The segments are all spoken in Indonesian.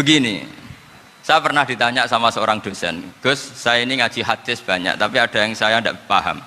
Begini, saya pernah ditanya sama seorang dosen, Gus, saya ini ngaji hadis banyak, tapi ada yang saya tidak paham,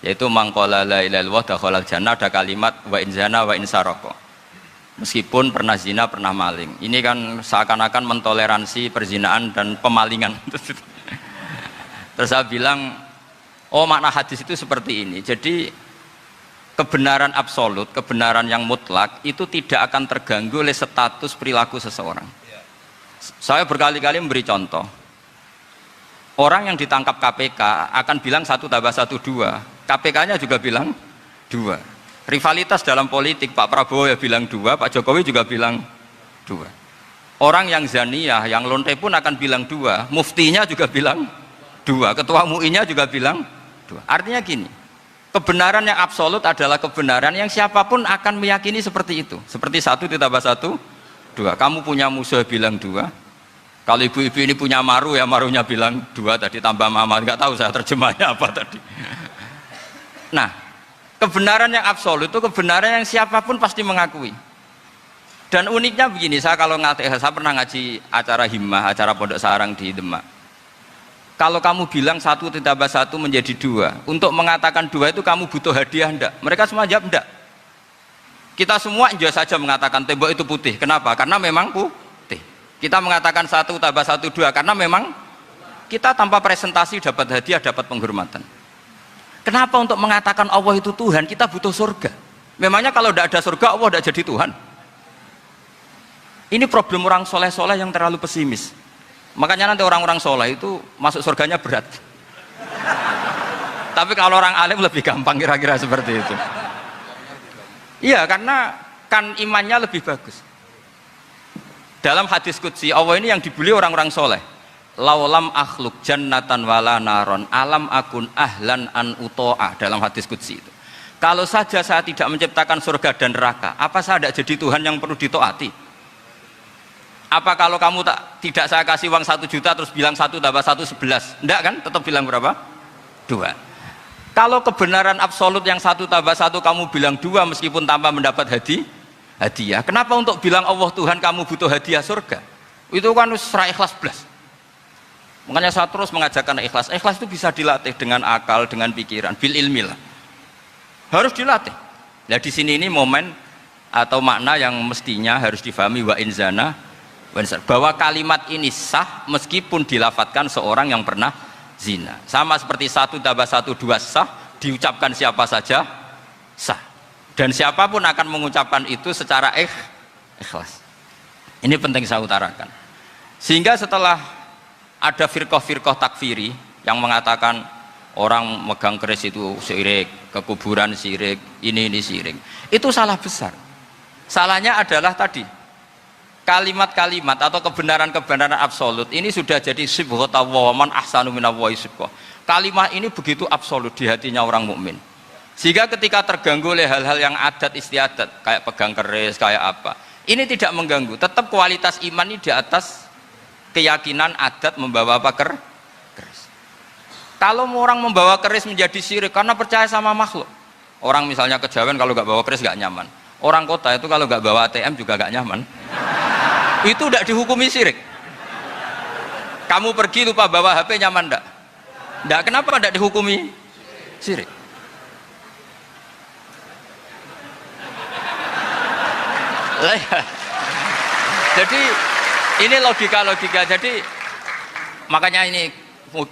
yaitu mangqala la ilaha illallah dakhalal jannah, ada kalimat wa in zana wa in saraka. Meskipun pernah zina, pernah maling. Ini kan seakan-akan mentoleransi perzinaan dan pemalingan. Terus saya bilang, oh makna hadis itu seperti ini. Jadi kebenaran absolut, kebenaran yang mutlak itu tidak akan terganggu oleh status perilaku seseorang. Saya berkali-kali memberi contoh. Orang yang ditangkap KPK akan bilang 1 tambah 1 2. KPK-nya juga bilang 2. Rivalitas dalam politik, Pak Prabowo ya bilang 2, Pak Jokowi juga bilang 2. Orang yang zaniyah, yang lonte pun akan bilang 2. Muftinya juga bilang 2. Ketua MUI-nya juga bilang 2. Artinya gini, kebenaran yang absolut adalah kebenaran yang siapapun akan meyakini seperti itu. Seperti 1 ditambah 1 2. Kamu punya musuh bilang 2. Kalau ibu-ibu ini punya maru, ya marunya bilang 2 tadi tambah mama. Enggak tahu saya terjemahnya apa tadi. Nah, kebenaran yang absolut itu kebenaran yang siapapun pasti mengakui. Dan uniknya begini, saya pernah ngaji acara himmah, acara pondok sarang di Demak. Kalau kamu bilang 1 ditambah 1 menjadi 2, untuk mengatakan 2 itu kamu butuh hadiah enggak? Mereka semua jawab enggak. Kita semua juga saja mengatakan tembok itu putih. Kenapa? Karena memang putih. Kita mengatakan 1 tambah 1 2 karena memang kita tanpa presentasi dapat hadiah, dapat penghormatan. Kenapa untuk mengatakan Allah itu Tuhan kita butuh surga? Memangnya kalau tidak ada surga Allah tidak jadi Tuhan? Ini problem orang soleh-soleh yang terlalu pesimis. Makanya nanti orang-orang soleh itu masuk surganya berat. Tapi kalau orang alim lebih gampang kira-kira seperti itu. Iya, karena kan imannya lebih bagus. Dalam hadis qudsi Allah ini yang dibuli orang-orang soleh. Laulam akhluk jannatan wala naron alam akun ahlan an uto'ah, dalam hadis qudsi itu. Kalau saja saya tidak menciptakan surga dan neraka, apa saya tidak jadi Tuhan yang perlu ditaati? Apa kalau kamu tidak saya kasih uang 1 juta terus bilang 1 tambah 1 11? Enggak kan? Tetap bilang berapa? 2. Kalau kebenaran absolut yang 1 tambah 1 kamu bilang 2 meskipun tanpa mendapat hadiah. Kenapa untuk bilang Allah Tuhan kamu butuh hadiah surga? Itu kan serah ikhlas belas. Makanya saya terus mengajarkan ikhlas. Ikhlas itu bisa dilatih dengan akal, dengan pikiran, bil ilmi lah. Harus dilatih. Nah di sini ini momen atau makna yang mestinya harus difahami wa inzana, bahwa kalimat ini sah meskipun dilafadzkan seorang yang pernah zina. Sama seperti 1 tambah 1 2 sah, diucapkan siapa saja sah. Dan siapapun akan mengucapkan itu secara ikhlas. Ini penting saya utarakan. Sehingga setelah ada firqah-firqah takfiri yang mengatakan orang megang keris itu syirik, ke kuburan syirik, ini syirik. Itu salah besar. Salahnya adalah tadi kalimat-kalimat atau kebenaran-kebenaran absolut ini sudah jadi sibghatullah man ahsanu minallahi sibghah. Kalimat ini begitu absolut di hatinya orang mukmin. Sehingga ketika terganggu oleh hal-hal yang adat istiadat kayak pegang keris, kayak apa, ini tidak mengganggu. Tetap kualitas iman ini di atas keyakinan adat membawa apa keris. Kalau orang membawa keris menjadi syirik karena percaya sama makhluk. Orang misalnya kejawen kalau nggak bawa keris nggak nyaman. Orang kota itu kalau nggak bawa ATM juga nggak nyaman. Itu tidak dihukumi syirik. Kamu pergi lupa bawa HP nyaman enggak? Enggak, kenapa tidak dihukumi syirik? Jadi ini logika-logika. Jadi makanya ini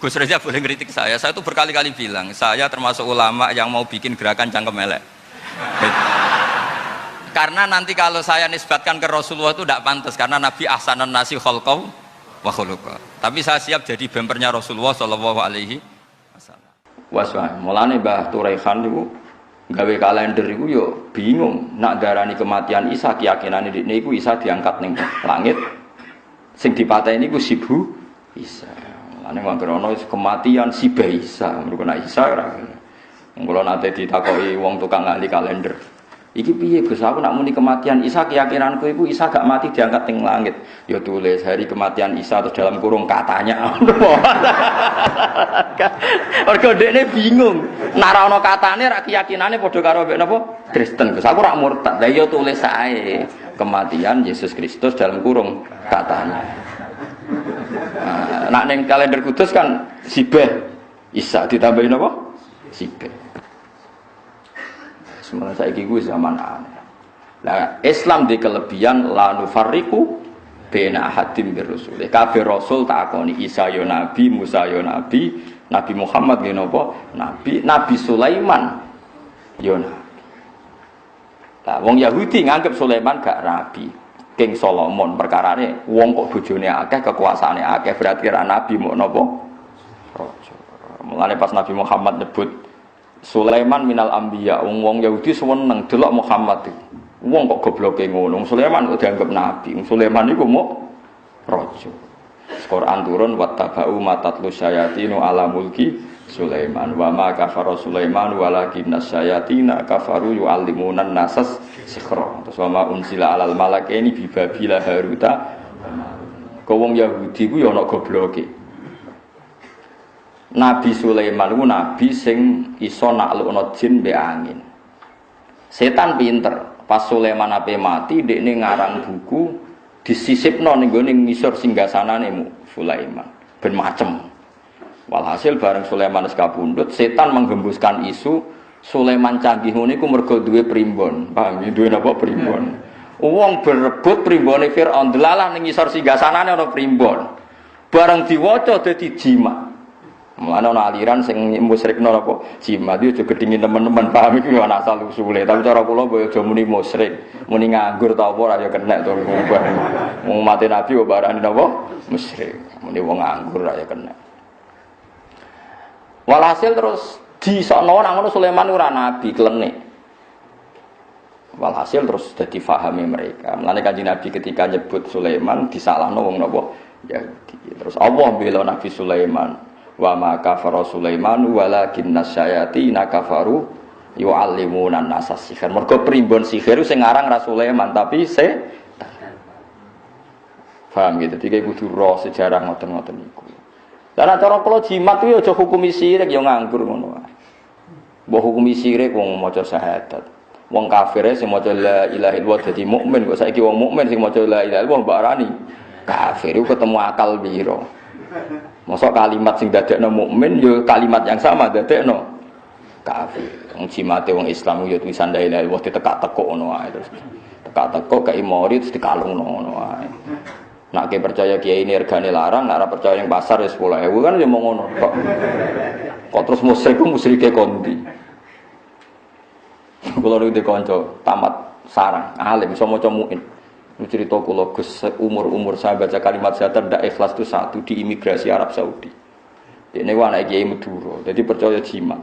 Gus Reza boleh ngeritik saya tuh berkali-kali bilang saya termasuk ulama yang mau bikin gerakan cangkem elek. Karena nanti kalau saya nisbatkan ke Rasulullah itu tidak pantas, karena Nabi ahsanan nasi khalqaw wa khuluqa. Tapi saya siap jadi bempernya Rasulullah sallallahu alaihi wasallam. Waswa, mulane Mbah Turaihan niku gawe kalender iku yo bingung nak darani kematian Isa, keyakinane niku Isa diangkat ning langit. Sing dipateni niku Sibu Isa. Mulane mangkrono kematian Siba Isa, mergo nek Isa ora. Mula nate ditakoki wong tukang ahli kalender. Iki piye Gus, aku nak muni kematian Isa, keyakinanku iku Isa gak mati diangkat ning langit. Ya tulis hari kematian Isa terus dalam kurung katanya. Mergo dekne bingung. Nek ora ana katane ra keyakinane padha karo mek napa? Kristen. Gus, aku ora murtad. Lah ya tulis ae kematian Yesus Kristus dalam kurung katanya. Nah, nak ning kalender kudus kan sibeh Isa ditambahin apa? Sibeh. Sebenarnya saya gue zaman aneh. Nah, Islam di kelebihan la nufarriqu baina ahadin birrusul. Kabeh rasul takoni Isa yo nabi, Musa yo nabi, Nabi Muhammad yo napa? Nabi, Nabi Sulaiman yo nabi. Lah wong Yahudi nganggep Sulaiman gak nabi. King Solomon perkarane wong kok bojone akeh, kekuasaane akeh, berarti ra nabi mok napa? Raja. Mulane pas Nabi Muhammad nyebut Sulaiman minal anbiya, wong Yahudi seneng delok Muhammad iki. Wong kok gobloke ngono. Sulaiman kok dianggap nabi. Sulaiman iku mau raja. Quran turun wattaba'u matatlu syayatinu ala mulki Sulaiman wa ma kafara Sulaiman walakinnas syayatina kafaru yu'allimunan nasas sikhra. Terus wa ma unsila alal malakaini bi babila haruta. Kok wong Yahudi ku ya ana gobloke. Nabi Sulaiman itu nabi sing iso naklukno jin mbek angin. Setan pinter. Pas Sulaiman ape mati, dekne ngarang buku disisipno ning gone ngisor singgasanane Sulaiman. Ben macem. Walhasil bareng Sulaiman wis kapundhut, setan menggembuskan isu Sulaiman canggih ngene iku mergo duwe primbon. Paham ya duwe napa primbon. Wong berebut primbone Firaun delalah ning ngisor singgasanane ana primbon. Bareng diwaca dadi jimat. Mulane ana aliran sing musyrikno apa jimat itu aja gedhingi teman-teman paham iki ana asal usule tapi cara kula boyo aja muni musyrik muni nganggur ta apa ora ya kena to wong mati nabi kok barani napa musyrik muni wong nganggur ora ya kena walhasil terus disokno nang ngono Sulaiman ora nabi klenik walhasil terus dadi fahami mereka mulane Kanjeng Nabi ketika nyebut Sulaiman disalahno wong napa ya terus Allah bela Nabi Sulaiman wa ma kafara Sulaiman walakinnas syayatina kafaru yu'allimuna an-nasa sihir. Mergo primbon sihir sing aran ra Sulaiman tapi paham gitu. Dadi kudu roh sejarah ngoten-ngoten iku. Lah cara kula jimat kuwi aja hukumi sirik ya nganggur ngono wae. Mbok hukumi sirik wong maca syahadat. Wong kafir sing maca la ilaha illallah dadi mukmin kok saiki wong mukmin sing maca la ilaha illallah mbok arani kafir iku ketemu akal piro. Mosok kalimat sing dadekno mukmin yo kalimat yang sama dadekno kafir. Wong jimate wong Islam yo tulisan la ilaha illallah ditekak-tekuk ngono wae terus. Tekak-tekuk kei mori terus dikalungno ngono wae. Nek ke percaya kiai ini regane larang, nek ora percaya ning pasar ya 10.000 kan yo mung ngono tok. Kok terus musyrike kondi. Kula niku kanca tamat sarang, alim iso maca muin. Cerita kula Gus umur saya baca kalimat syahadat ndak ikhlas itu satu di imigrasi Arab Saudi. Dene ku anake Kiai Madura, dadi percaya jimat.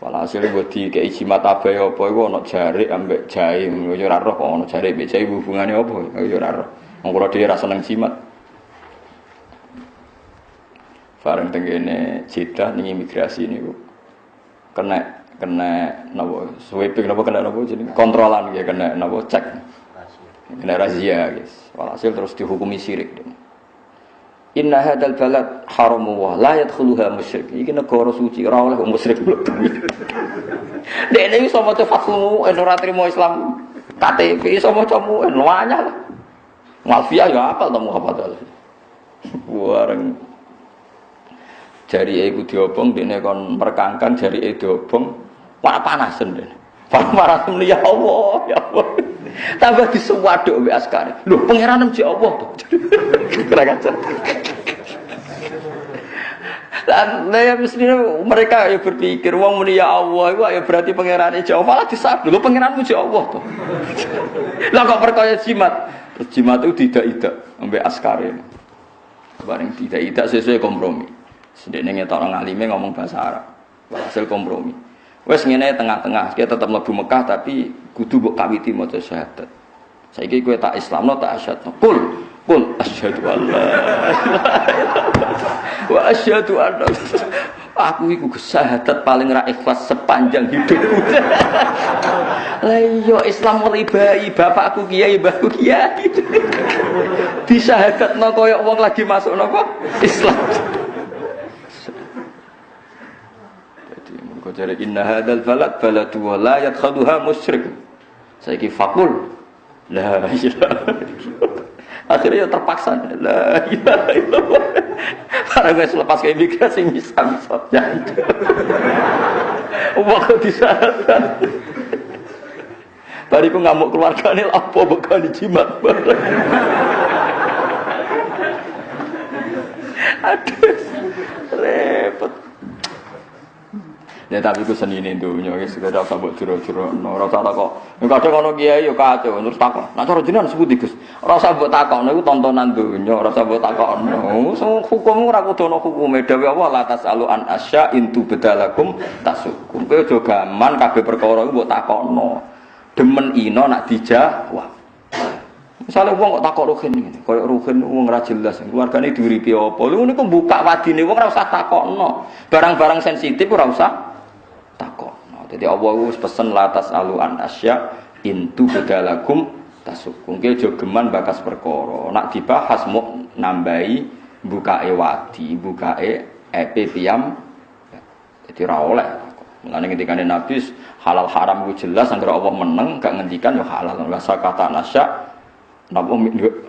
Walhasil buat di kiai jimat abae apa iku ana jarik ambek jahe, yo ora roh kok ana jarik ambek jahe hubungane apa, yo ora roh. Wong kula dhewe ra seneng jimat. Bareng tengene Jeddah ning imigrasi niku kena napa sweeping napa kena napa jenenge kontrolan ya kena napa cek. Kena razia guys. Walhasil terus dihukumi syirik. Inna hadzal balad haramu wa la yadkhuluha musyrik. Iki negara suci ora oleh musyrik mlebu. Dene iso maca fatmu ora trimo Islam. KTP iso maca mu luanya lah. Mafia ya apal temu apa to. Wareng jari iku diobong dene kon merkangkang jari diobong panasen dene. Panas ya Allah, ya Allah. Tambah disuwaduk mbek askare. Lho, pangeran mesti Allah to. Kira kacer. Dan ya mestinya mereka ya berpikir wong muni ya Allah iku ya berarti pangerane jauh malah disabdo. Lho, pangeranmu mesti Allah to. Lah kok perkaya jimat. Terus jimat itu tidak mbek askare. Bareng tidak sesuai kompromi. Sedene ngetok nang alime ngomong bahasa Arab. Hasil kompromi. Wes ngene tengah-tengah, kita tetap mlebu Mekah tapi kudu mbok kawiti maca syahadat. Saiki kowe tak Islamno tak asyhadu. Qul asyhadu alla wa asyhadu anna Aku iku syahadat paling ra ikhlas sepanjang hidupku. Lah iya Islam mulai bayi, bapakku kiai, mbahku kiai. Disyahadatno koyo wong lagi masuk napa? Islam. Jadi mergo jare inna hadzal balad baladu wa la yadkhaluha musyrik. Saiki fakul la ilaha akhirnya terpaksa la ilaha illallah. Para guys lepas ke imigrasi bisa jadi. Waktu di sana. Bariku ngamuk keluargane apa bekal dijimat bareng. Aduh. Repot. Ya tapi ku senine dunya wis ora usah mbok jero-jerono, ora usah takok. Nek kadang ana kiai ya kacau terus takok. Nek cara jenengan sepundi Gus? Ora usah mbok takokno iku tontonan dunya, ora usah mbok takokno. Hukum ora kudu ana hukume dhewe Allah la tasalu an asya intu bedalakum tasukum. Kowe aja gaman kabeh perkara iku mbok takokno. Demen ino nak dijawab. Misale wong kok takok rugen ngene, koyo rugen wong ora jelas, keluargane diuripi apa. Lha niku buka wadine wong ora usah takokno. Barang-barang sensitif ora usah takokno. Dadi Allah wis pesen latas aluan asya intu bedalakum tasukum. Ki aja geman bakas perkara. Nak dibahas mau nambahi bukae wadi, bukae epe piyam. Dadi ora oleh. Mulane ngendikane Nabi halal haram ku jelas anggere Allah meneng gak ngendikan yo halal. Wa sakata nasya napa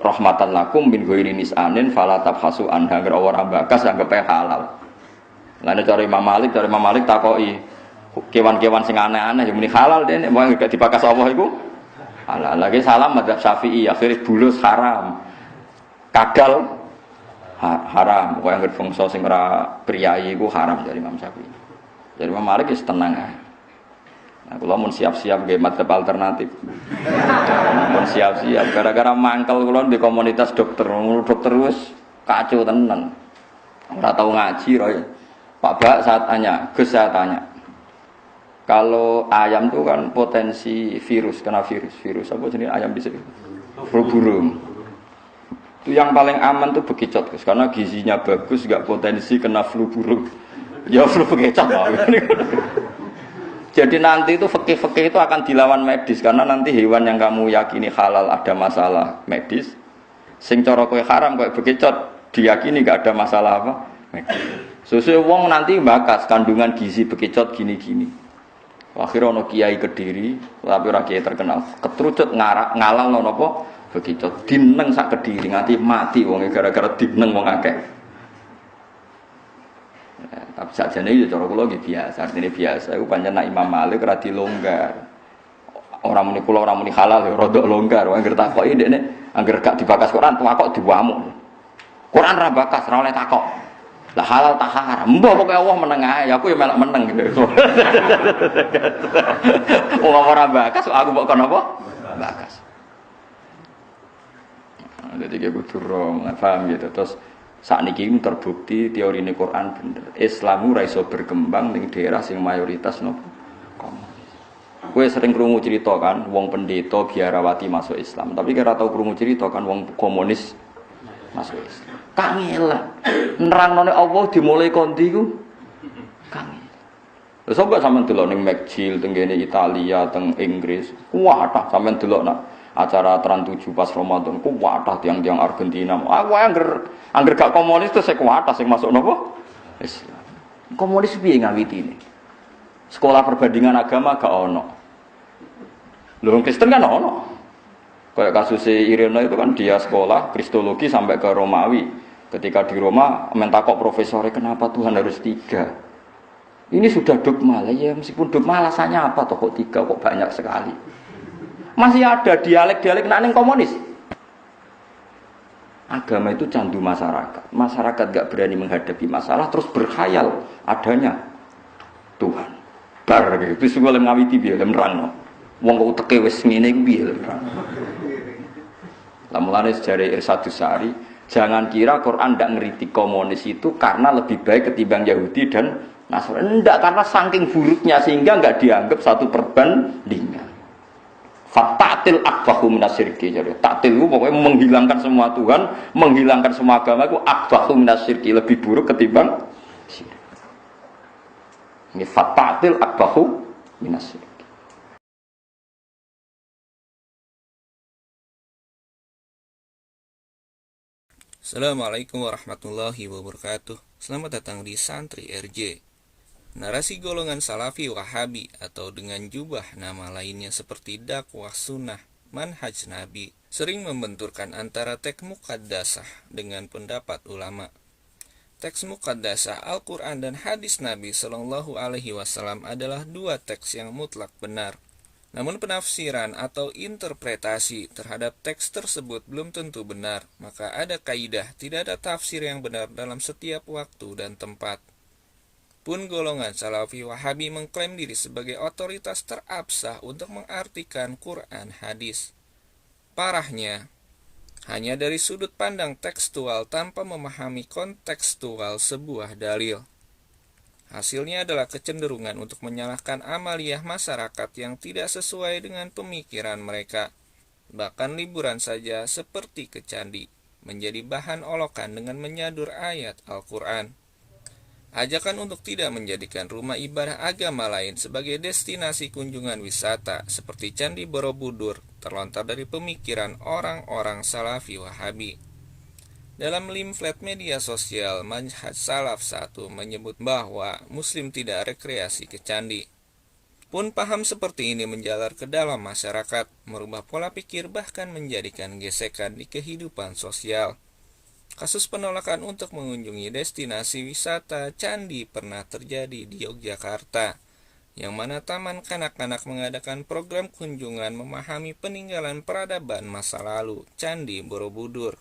rahmatan lakum min ghairi nisanin fala tabhasu anha anggere ora bakas anggap halal. Lane cara Imam Malik takoki kewan-kewan sing aneh-aneh ya muni halal dene, mau gak dibakas Allah iku halal. Lagi salam madzhab Syafi'i akhire bulus haram. Kadal haram, kok anggere bangsa sing ora priyayi iku haram dari Imam Syafi'i. Jadi Imam Malik wis tenang ae. Nah, kula mun siap-siap nggih madzhab alternatif. Mun siap-siap gara-gara mangkel kula di komunitas dokter wis kacau tenan. Ora tau ngaji roy. Pak Bak saat tanya, Gus saya tanya. Kalau ayam itu kan potensi virus, kena virus apa jenis ayam bisa? Burung. Itu yang paling aman tuh bekicot, Gus, karena gizinya bagus, enggak potensi kena flu burung. Ya flu bekicot. Jadi nanti itu fikih-fikih itu akan dilawan medis karena nanti hewan yang kamu yakini halal ada masalah medis, sing cara kowe haram kowe bekicot diyakini enggak ada masalah apa medis. Sesuai wong nanti bakas kandungan gizi bekicot gini-gini. Akhirnya ono kiai Kediri, tapi ora kiai terkenal, ketrucut ngalal ono apa bekicot dineng sak Kediri nganti mati wong gara-gara dineng wong akeh. Tapi sakjane ya cara kula nggih biasa, artine biasa iku pancen nek Imam Malik ora dilonggar. Ora muni kula ora muni halal ya rada longgar, anggere takoki ndekne anggere gak dibakas Quran takok diwamuk. Quran ra bakas, ora oleh takok. Lah halal tak haram. Mbah pokoke Allah meneng ae, aku ya melok meneng gitu. Wong ora bakas aku mbok kon apa? Bakas. Jadi dia kudu rong, paham gitu. Terus saat ini terbukti teori ini Quran bener. Islamu ra iso berkembang ning daerah sing mayoritas nopo komunis. Kowe sering krungu cerita kan wong pendeta biarawati masuk Islam, tapi kira tau krungu cerita kan wong komunis masuk Islam. Kangelan. Nerangno Allah dimulai kondi ku. Kangen. Lha sampe sampean delok ning McGill teng kene Italia, teng Inggris, kuwatah sampean delok nak acara Trans 7 pas Ramadan kuwatah tiang-tiang Argentina. Aku angger gak komunis terus kuwatah sing masuk napa? Islam. Komunis piye ngawitine? Sekolah perbandingan agama gak ono. Lho Kristen kan ono. Kayak kasus Irena itu kan dia sekolah Kristologi sampai ke Romawi. Ketika di Roma mentakok profesornya kenapa Tuhan harus 3? Ini sudah dogma lah ya, meskipun dogma alasannya apa toh kok 3 kok banyak sekali. Masih ada dialek-dialek ning komunis. Agama itu candu masyarakat. Masyarakat gak berani menghadapi masalah terus berkhayal adanya Tuhan. Bar gitu wis golem ngawiti piye lem nerangno. Wong kok teke wis ngene iki piye lem nerangno. Lah mulane sejarah Irsadus Sari, jangan kira Quran ndak ngeritik komunis itu karena lebih baik ketimbang Yahudi dan Nasrani. Ndak, karena saking buruknya sehingga enggak dianggap satu perbandingan. Fatatil akbahu minasyirki. Jadi tatil itu pokoknya menghilangkan semua Tuhan, menghilangkan semua agama itu akbahu minasyirki, lebih buruk ketimbang syirik. Ini fatatil akbahu minasyirik. Assalamualaikum warahmatullahi wabarakatuh. Selamat datang di Santri RJ. Narasi golongan Salafi Wahabi atau dengan jubah nama lainnya seperti dakwah sunnah, manhaj Nabi, sering membenturkan antara teks muqaddasah dengan pendapat ulama. Teks muqaddasah Al-Quran dan hadis Nabi Shallallahu Alaihi Wasallam adalah dua teks yang mutlak benar. Namun penafsiran atau interpretasi terhadap teks tersebut belum tentu benar, maka ada kaidah tidak ada tafsir yang benar dalam setiap waktu dan tempat. Pun golongan Salafi Wahabi mengklaim diri sebagai otoritas terabsah untuk mengartikan Quran hadis. Parahnya, hanya dari sudut pandang tekstual tanpa memahami kontekstual sebuah dalil. Hasilnya adalah kecenderungan untuk menyalahkan amaliyah masyarakat yang tidak sesuai dengan pemikiran mereka. Bahkan liburan saja seperti ke candi, menjadi bahan olokan dengan menyadur ayat Al-Quran. Ajakan untuk tidak menjadikan rumah ibadah agama lain sebagai destinasi kunjungan wisata seperti Candi Borobudur terlontar dari pemikiran orang-orang Salafi Wahabi. Dalam leaflet media sosial, Manhaj Salaf 1 menyebut bahwa Muslim tidak rekreasi ke candi. Pun paham seperti ini menjalar ke dalam masyarakat, merubah pola pikir bahkan menjadikan gesekan di kehidupan sosial. Kasus penolakan untuk mengunjungi destinasi wisata candi pernah terjadi di Yogyakarta, yang mana Taman Kanak-kanak mengadakan program kunjungan memahami peninggalan peradaban masa lalu, Candi Borobudur.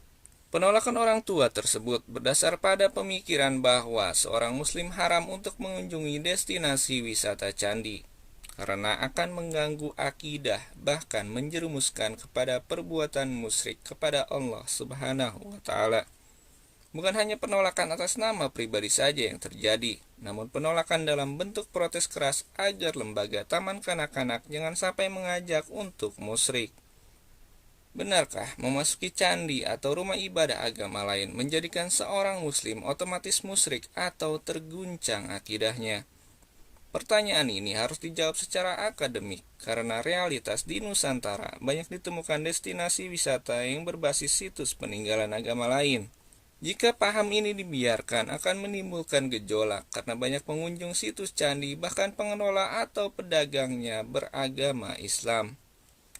Penolakan orang tua tersebut berdasar pada pemikiran bahwa seorang muslim haram untuk mengunjungi destinasi wisata candi karena akan mengganggu akidah bahkan menjerumuskan kepada perbuatan musyrik kepada Allah Subhanahu wa taala. Bukan hanya penolakan atas nama pribadi saja yang terjadi, namun penolakan dalam bentuk protes keras agar lembaga Taman Kanak-kanak jangan sampai mengajak untuk musyrik. Benarkah memasuki candi atau rumah ibadah agama lain menjadikan seorang muslim otomatis musyrik atau terguncang akidahnya? Pertanyaan ini harus dijawab secara akademik karena realitas di Nusantara banyak ditemukan destinasi wisata yang berbasis situs peninggalan agama lain. Jika paham ini dibiarkan akan menimbulkan gejolak karena banyak pengunjung situs candi bahkan pengelola atau pedagangnya beragama Islam.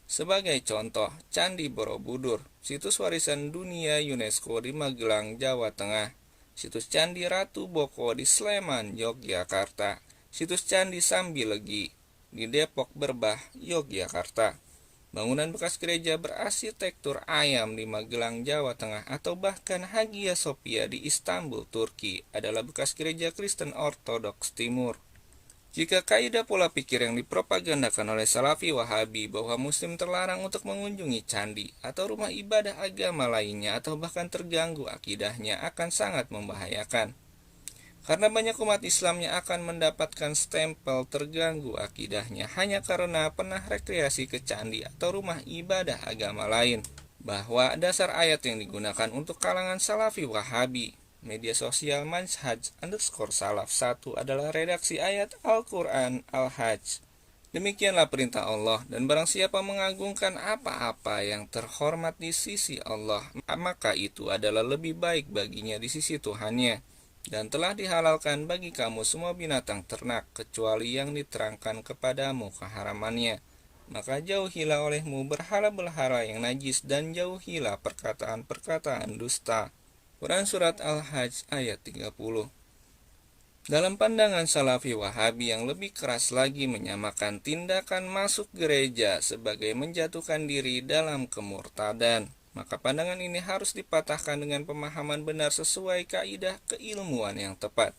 Sebagai contoh, Candi Borobudur, situs warisan dunia UNESCO di Magelang, Jawa Tengah, situs Candi Ratu Boko di Sleman, Yogyakarta, situs Candi Sambilegi di Depok Berbah, Yogyakarta, bangunan bekas gereja berarsitektur ayam di Magelang, Jawa Tengah, atau bahkan Hagia Sophia di Istanbul, Turki adalah bekas gereja Kristen Ortodoks Timur. Jika kaidah pola pikir yang dipropagandakan oleh Salafi Wahabi bahwa Muslim terlarang untuk mengunjungi candi atau rumah ibadah agama lainnya atau bahkan terganggu akidahnya akan sangat membahayakan. Karena banyak umat Islamnya akan mendapatkan stempel terganggu akidahnya hanya karena pernah rekreasi ke candi atau rumah ibadah agama lain. Bahwa dasar ayat yang digunakan untuk kalangan Salafi Wahabi media sosial Manhaj_Salaf 1 adalah redaksi ayat Al-Quran Al-Hajj. Demikianlah perintah Allah, dan barang siapa mengagungkan apa-apa yang terhormat di sisi Allah, maka itu adalah lebih baik baginya di sisi Tuhannya. Dan telah dihalalkan bagi kamu semua binatang ternak, kecuali yang diterangkan kepadamu keharamannya. Maka jauhilah olehmu berhala-berhala yang najis, dan jauhilah perkataan-perkataan dusta. Quran Surat Al-Hajj ayat 30. Dalam pandangan Salafi Wahabi yang lebih keras lagi menyamakan tindakan masuk gereja sebagai menjatuhkan diri dalam kemurtadan, maka pandangan ini harus dipatahkan dengan pemahaman benar sesuai kaidah keilmuan yang tepat.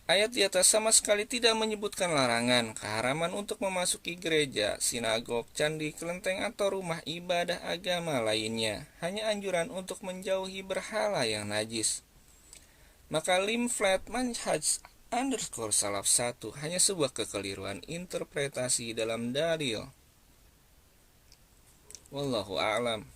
Ayat di atas sama sekali tidak menyebutkan larangan, keharaman untuk memasuki gereja, sinagog, candi, kelenteng, atau rumah ibadah agama lainnya. Hanya anjuran untuk menjauhi berhala yang najis. Maka leaflet Manhaj_Salaf 1 hanya sebuah kekeliruan interpretasi dalam dalil. Wallahu a'lam.